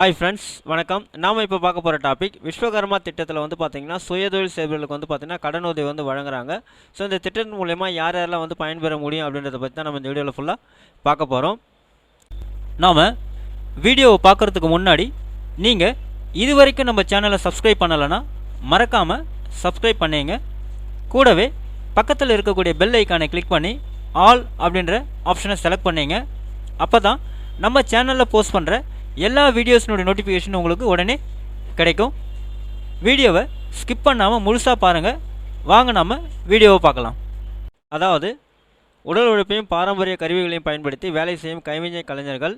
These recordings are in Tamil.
ஹாய் ஃப்ரெண்ட்ஸ், வணக்கம். நாம் இப்போ பார்க்க போகிற டாபிக் விஸ்வகர்மா திட்டத்தில் வந்து பார்த்திங்கன்னா சுயதொழில் செய்பவர்களுக்கு வந்து பார்த்திங்கன்னா கடனுதவி வந்து வழங்குறாங்க. ஸோ இந்த திட்டத்தின் மூலயமா யார் யாரெல்லாம் வந்து பயன்பெற முடியும் அப்படின்றத பற்றி தான் நம்ம இந்த வீடியோவில் ஃபுல்லாக பார்க்க போகிறோம். நாம் வீடியோவை பார்க்குறதுக்கு முன்னாடி நீங்கள் இது வரைக்கும் நம்ம சேனலை சப்ஸ்கிரைப் பண்ணலைன்னா மறக்காமல் சப்ஸ்கிரைப் பண்ணிங்க. கூடவே பக்கத்தில் இருக்கக்கூடிய பெல் ஐக்கானை கிளிக் பண்ணி ஆல் அப்படின்ற ஆப்ஷனை செலக்ட் பண்ணிங்க. அப்போ தான் நம்ம சேனலில் போஸ்ட் பண்ணுற எல்லா வீடியோஸ்னுடைய நோட்டிஃபிகேஷன் உங்களுக்கு உடனே கிடைக்கும். வீடியோவை ஸ்கிப் பண்ணாமல் முழுசாக பாருங்கள். வாங்க நம்ம வீடியோவை பார்க்கலாம். அதாவது உடல் உழைப்பையும் பாரம்பரிய கருவிகளையும் பயன்படுத்தி வேலை செய்யும் கைவினை கலைஞர்கள்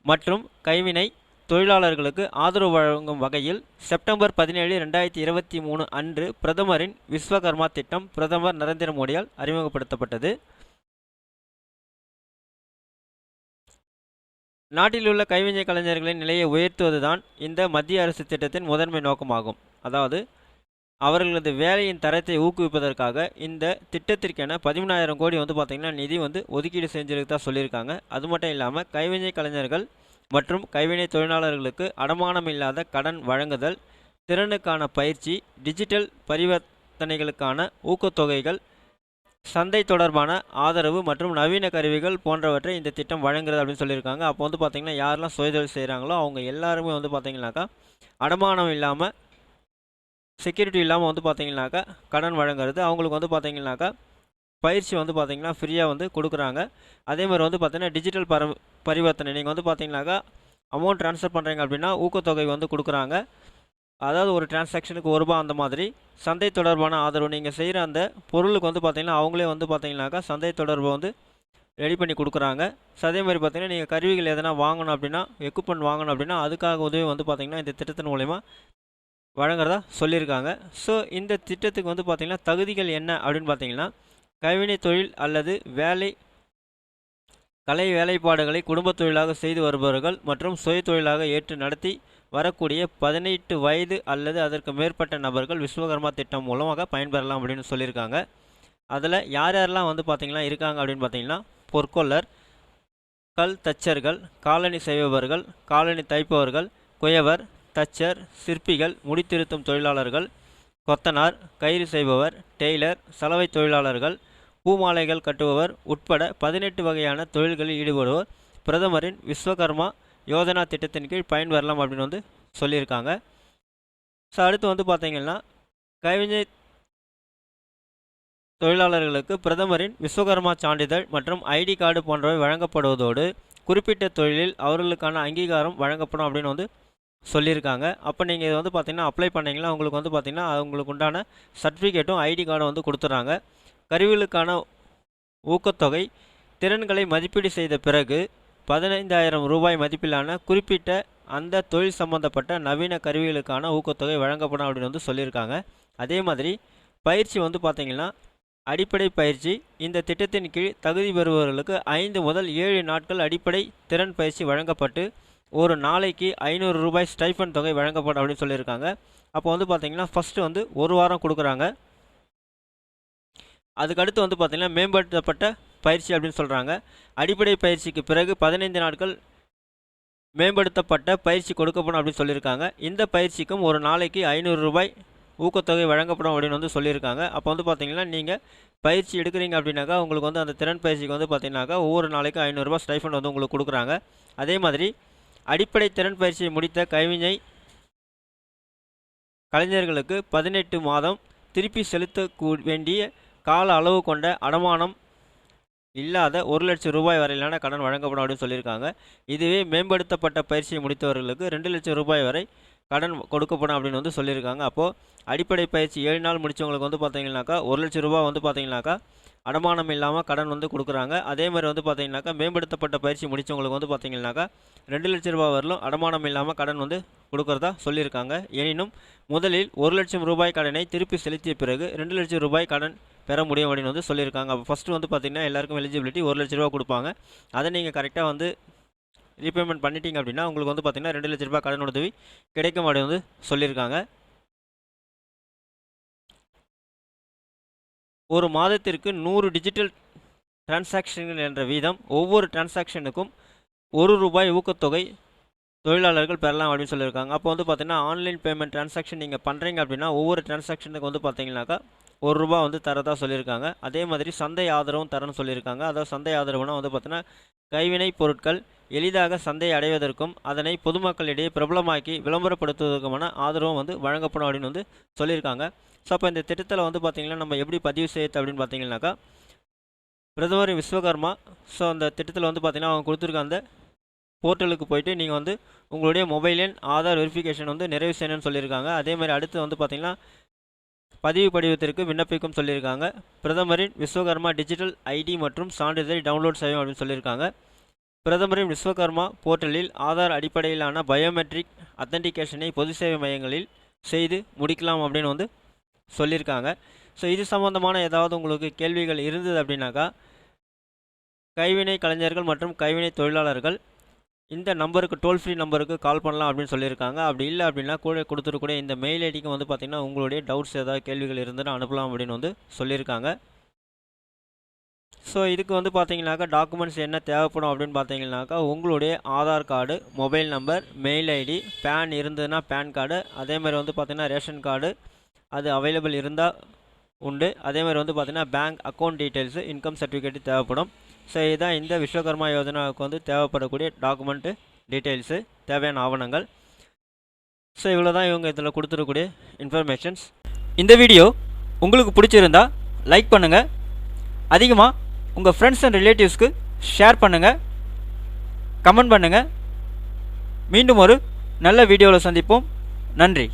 மற்றும் கைவினை தொழிலாளர்களுக்கு ஆதரவு வழங்கும் வகையில் செப்டம்பர் 17, 2023 அன்று பிரதமரின் விஸ்வகர்மா திட்டம் பிரதமர் நரேந்திர மோடியால் அறிமுகப்படுத்தப்பட்டது. நாட்டில் உள்ள கைவினை கலைஞர்களின் நிலையை உயர்த்துவதுதான் இந்த மத்திய அரசு திட்டத்தின் முதன்மை நோக்கமாகும். அதாவது அவர்களது வேலையின் தரத்தை ஊக்குவிப்பதற்காக இந்த திட்டத்திற்கென 13,000 கோடி வந்து பார்த்திங்கன்னா நிதி வந்து ஒதுக்கீடு செஞ்சுருக்கதா சொல்லியிருக்காங்க. அது மட்டும் இல்லாமல் கைவினை கலைஞர்கள் மற்றும் கைவினை தொழிலாளர்களுக்கு அடமானம் இல்லாத கடன் வழங்குதல், திறனுக்கான பயிற்சி, டிஜிட்டல் பரிவர்த்தனைகளுக்கான ஊக்கத்தொகைகள், சந்தை தொடர்பான ஆதரவு மற்றும் நவீன கருவிகள் போன்றவற்றை இந்த திட்டம் வழங்குறது அப்படின்னு சொல்லியிருக்காங்க. அப்போ வந்து பார்த்திங்கன்னா யாரெல்லாம் சுயதொழில் செய்கிறாங்களோ அவங்க எல்லாருமே வந்து பார்த்திங்கனாக்கா அடமானம் இல்லாமல், செக்யூரிட்டி இல்லாமல் வந்து பார்த்திங்கனாக்கா கடன் வழங்குறது, அவங்களுக்கு வந்து பார்த்திங்கனாக்கா பயிற்சி வந்து பார்த்திங்கன்னா ஃப்ரீயாக வந்து கொடுக்குறாங்க. அதேமாதிரி வந்து பார்த்திங்கன்னா டிஜிட்டல் பரிவர்த்தனை, நீங்கள் வந்து பார்த்திங்கனாக்கா அமௌண்ட் ட்ரான்ஸ்ஃபர் பண்ணுறீங்க அப்படின்னா ஊக்கத்தொகை வந்து கொடுக்குறாங்க. அதாவது ஒரு டிரான்சாக்ஷனுக்கு ₹1 அந்த மாதிரி. சந்தை தொடர்பான ஆதரவு, நீங்கள் செய்கிற அந்த பொருளுக்கு வந்து பார்த்திங்கன்னா அவங்களே வந்து பார்த்திங்கனாக்கா சந்தை தொடர்பை வந்து ரெடி பண்ணி கொடுக்குறாங்க. ஸோ அதே மாதிரி பார்த்திங்கன்னா நீங்கள் கருவிகள் எதனா வாங்கணும் அப்படின்னா, எக்யூப்மெண்ட் வாங்கணும் அப்படின்னா அதுக்காக உதவி வந்து பார்த்திங்கன்னா இந்த திட்டத்தின் மூலயமா வழங்குறதா சொல்லியிருக்காங்க. ஸோ இந்த திட்டத்துக்கு வந்து பார்த்திங்கன்னா தகுதிகள் என்ன அப்படின்னு பார்த்திங்கன்னா, கைவினை தொழில் அல்லது கலை வேலைப்பாடுகளை குடும்பத் தொழிலாக செய்து வருபவர்கள் மற்றும் சுய தொழிலாக ஏற்று நடத்தி வரக்கூடிய 18 வயது அல்லது அதற்கு மேற்பட்ட நபர்கள் விஸ்வகர்மா திட்டம் மூலமாக பயன்பெறலாம் அப்படின்னு சொல்லியிருக்காங்க. அதில் யார் யாரெல்லாம் வந்து பார்த்திங்கன்னா இருக்காங்க அப்படின்னு பார்த்திங்கன்னா, பொற்கொல்லர், கல் தச்சர்கள், காலணி செய்பவர்கள், காலணி தைப்பவர்கள், குயவர், தச்சர், சிற்பிகள், முடித்திருத்தும் தொழிலாளர்கள், கொத்தனார், கயிறு செய்பவர், டெய்லர், சலவை தொழிலாளர்கள், பூமாலைகள் கட்டுபவர் உட்பட 18 வகையான தொழில்களில் ஈடுபடுவோர் பிரதமரின் விஸ்வகர்மா யோஜனா திட்டத்தின் கீழ் பயன்பெறலாம் அப்படின்னு வந்து சொல்லியிருக்காங்க. ஸோ அடுத்து வந்து பார்த்திங்கன்னா, கைவினை தொழிலாளர்களுக்கு பிரதமரின் விஸ்வகர்மா சான்றிதழ் மற்றும் ஐடி கார்டு போன்றவை வழங்கப்படுவதோடு குறிப்பிட்ட தொழிலில் அவர்களுக்கான அங்கீகாரம் வழங்கப்படும் அப்படின்னு வந்து சொல்லியிருக்காங்க. அப்போ நீங்கள் இதை வந்து பார்த்திங்கன்னா அப்ளை பண்ணிங்கன்னா உங்களுக்கு வந்து பார்த்திங்கன்னா அவங்களுக்கு உண்டான சர்டிஃபிகேட்டும் ஐடி கார்டும் வந்து கொடுத்துட்றாங்க. கருவிகளுக்கான ஊக்கத்தொகை திறன்களை மதிப்பீடு செய்த பிறகு ₹15,000 மதிப்பிலான குறிப்பிட்ட அந்த தொழில் சம்பந்தப்பட்ட நவீன கருவிகளுக்கான ஊக்கத்தொகை வழங்கப்படும் அப்படின்னு வந்து சொல்லியிருக்காங்க. அதே மாதிரி பயிற்சி வந்து பார்த்திங்கன்னா அடிப்படை பயிற்சி, இந்த திட்டத்தின் கீழ் தகுதி பெறுபவர்களுக்கு 5 முதல் 7 நாட்கள் அடிப்படை திறன் பயிற்சி வழங்கப்பட்டு ஒரு நாளைக்கு ₹500 ஸ்டைஃபன் தொகை வழங்கப்படும் அப்படின்னு சொல்லியிருக்காங்க. அப்போ வந்து பார்த்திங்கன்னா ஃபஸ்ட்டு வந்து ஒரு வாரம் கொடுக்குறாங்க. அதுக்கடுத்து வந்து பார்த்திங்கன்னா மேம்படுத்தப்பட்ட பயிற்சி அப்படின்னு சொல்கிறாங்க. அடிப்படை பயிற்சிக்கு பிறகு 15 நாட்கள் மேம்படுத்தப்பட்ட பயிற்சி கொடுக்கப்படும் அப்படின்னு சொல்லியிருக்காங்க. இந்த பயிற்சிக்கும் ஒரு நாளைக்கு ₹500 ஊக்கத்தொகை வழங்கப்படும் அப்படின்னு வந்து சொல்லியிருக்காங்க. அப்போ வந்து பார்த்திங்கன்னா நீங்கள் பயிற்சி எடுக்கிறீங்க அப்படின்னாக்கா உங்களுக்கு வந்து அந்த திறன் பயிற்சிக்கு வந்து பார்த்திங்கனாக்கா ஒவ்வொரு நாளைக்கு ₹500 ஸ்டைஃபண்ட் வந்து உங்களுக்கு கொடுக்குறாங்க. அதே மாதிரி அடிப்படை திறன் பயிற்சியை முடித்த கைவினை கலைஞர்களுக்கு 18 மாதம் திருப்பி செலுத்த வேண்டிய கால அளவு கொண்ட அடமானம் இல்லாத ₹1,00,000 வரையிலான கடன் வழங்கப்படும் அப்படின்னு சொல்லியிருக்காங்க. இதுவே மேம்படுத்தப்பட்ட பயிற்சியை முடித்தவர்களுக்கு ₹2,00,000 வரை கடன் கொடுக்கப்படும் அப்படின்னு வந்து சொல்லியிருக்காங்க. அப்போது அடிப்படை பயிற்சி 7 நாள் முடித்தவங்களுக்கு வந்து பார்த்திங்கனாக்கா ₹1,00,000 வந்து பார்த்திங்கனாக்கா அடமானம் இல்லாமல் கடன் வந்து கொடுக்குறாங்க. அதே மாதிரி வந்து பார்த்திங்கனாக்கா மேம்படுத்தப்பட்ட பயிற்சி முடித்தவங்களுக்கு வந்து பார்த்திங்கனாக்கா ₹2,00,000 வரலும் அடமானம் இல்லாமல் கடன் வந்து கொடுக்குறதா சொல்லியிருக்காங்க. எனினும் முதலில் ₹1,00,000 கடனை திருப்பி செலுத்திய பிறகு ₹2,00,000 கடன் பெற முடியும் அப்படின்னு வந்து சொல்லியிருக்காங்க. அப்போ ஃபஸ்ட்டு வந்து பார்த்திங்கன்னா எல்லாருக்கும் எலிஜிபிலிட்டி ₹1,00,000 கொடுப்பாங்க. அதை நீங்கள் கரெக்டாக வந்து ரீபேமெண்ட் பண்ணிட்டீங்க அப்படின்னா உங்களுக்கு வந்து பார்த்திங்கன்னா ₹2,00,000 கடன் உதவி கிடைக்கும் அப்படின்னு வந்து சொல்லியிருக்காங்க. ஒரு மாதத்திற்கு 100 டிஜிட்டல் டிரான்சாக்ஷன்கள் என்ற வீதம், ஒவ்வொரு டிரான்சாக்ஷனுக்கும் ₹1 ஊக்கத்தொகை தொழிலாளர்கள் பெறலாம் அப்படின்னு சொல்லியிருக்காங்க. அப்போ வந்து பார்த்தீங்கன்னா ஆன்லைன் பேமெண்ட் ட்ரான்சாக்ஷன் நீங்கள் பண்ணுறீங்க அப்படின்னா ஒவ்வொரு ட்ரான்சாக்ஷனுக்கு வந்து பார்த்தீங்கன்னாக்கா ₹1 வந்து தரதா சொல்லியிருக்காங்க. அதே மாதிரி சந்தை ஆதரவும் தரன்னு சொல்லியிருக்காங்க. அதாவது சந்தை ஆதரவுனா வந்து பார்த்தீங்கன்னா கைவினைப் பொருட்கள் எளிதாக சந்தையை அடைவதற்கும் அதனை பொதுமக்களிடையே பிரபலமாக்கி விளம்பரப்படுத்துவதற்குமான ஆதரவும் வந்து வழங்கப்படும் அப்படின்னு வந்து சொல்லியிருக்காங்க. ஸோ அப்போ இந்த திட்டத்தில் வந்து பார்த்திங்கன்னா நம்ம எப்படி பதிவு செய்யுது அப்படின்னு பார்த்தீங்கன்னாக்கா பிரதமர் விஸ்வகர்மா. ஸோ அந்த திட்டத்தில் வந்து பார்த்திங்கன்னா அவங்க கொடுத்துருக்க அந்த போர்ட்டலுக்கு போயிட்டு நீங்கள் வந்து உங்களுடைய மொபைல் எண் ஆதார் வெரிஃபிகேஷன் வந்து நிறைவு செய்யணும்னு சொல்லியிருக்காங்க. அதே மாதிரி அடுத்து வந்து பார்த்திங்கன்னா பதிவு படிவத்திற்கு விண்ணப்பிக்கும் சொல்லியிருக்காங்க. பிரதமரின் விஸ்வகர்மா டிஜிட்டல் ஐடி மற்றும் சான்றிதழை டவுன்லோட் செய்யும் அப்படின்னு சொல்லியிருக்காங்க. பிரதமரின் விஸ்வகர்மா போர்ட்டலில் ஆதார் அடிப்படையிலான பயோமெட்ரிக் அத்தன்டிகேஷனை பொது சேவை மையங்களில் செய்து முடிக்கலாம் அப்படின்னு வந்து சொல்லியிருக்காங்க. ஸோ இது சம்மந்தமான ஏதாவது உங்களுக்கு கேள்விகள் இருந்தது அப்படின்னாக்கா கைவினை கலைஞர்கள் மற்றும் கைவினை தொழிலாளர்கள் இந்த நம்பருக்கு டோல் ஃப்ரீ நம்பருக்கு கால் பண்ணலாம் அப்படின்னு சொல்லியிருக்காங்க. அப்படி இல்லை அப்படின்னா கூட கொடுத்துருக்கூடிய இந்த மெயில் ஐடிக்கு வந்து பார்த்திங்கன்னா உங்களுடைய டவுட்ஸ் ஏதாவது கேள்விகள் இருந்ததுன்னா அனுப்பலாம் அப்படின்னு வந்து சொல்லியிருக்காங்க. ஸோ இதுக்கு வந்து பார்த்தீங்கன்னாக்கா டாக்குமெண்ட்ஸ் என்ன தேவைப்படும் அப்படின்னு பார்த்தீங்கன்னாக்கா உங்களுடைய Aadhaar card, mobile number, mail ID, PAN இருந்ததுன்னா பேன் கார்டு, அதே மாதிரி வந்து பார்த்திங்கன்னா ரேஷன் கார்டு அது அவைலபிள் இருந்தால் உண்டு. அதே மாதிரி வந்து பார்த்திங்கன்னா bank account details, income certificate தேவைப்படும். ஸோ இதுதான் இந்த விஸ்வகர்மா யோஜனாவுக்கு வந்து தேவைப்படக்கூடிய டாக்குமெண்ட்டு டீட்டெயில்ஸு, தேவையான ஆவணங்கள். ஸோ இவ்வளோ தான் இவங்க இதில் கொடுத்துருக்கூடிய இன்ஃபர்மேஷன்ஸ். இந்த வீடியோ உங்களுக்கு பிடிச்சிருந்தா லைக் பண்ணுங்கள், அதிகமாக உங்கள் ஃப்ரெண்ட்ஸ் அண்ட் ரிலேட்டிவ்ஸ்க்கு ஷேர் பண்ணுங்கள், கமெண்ட் பண்ணுங்கள். மீண்டும் ஒரு நல்ல வீடியோவில் சந்திப்போம். நன்றி.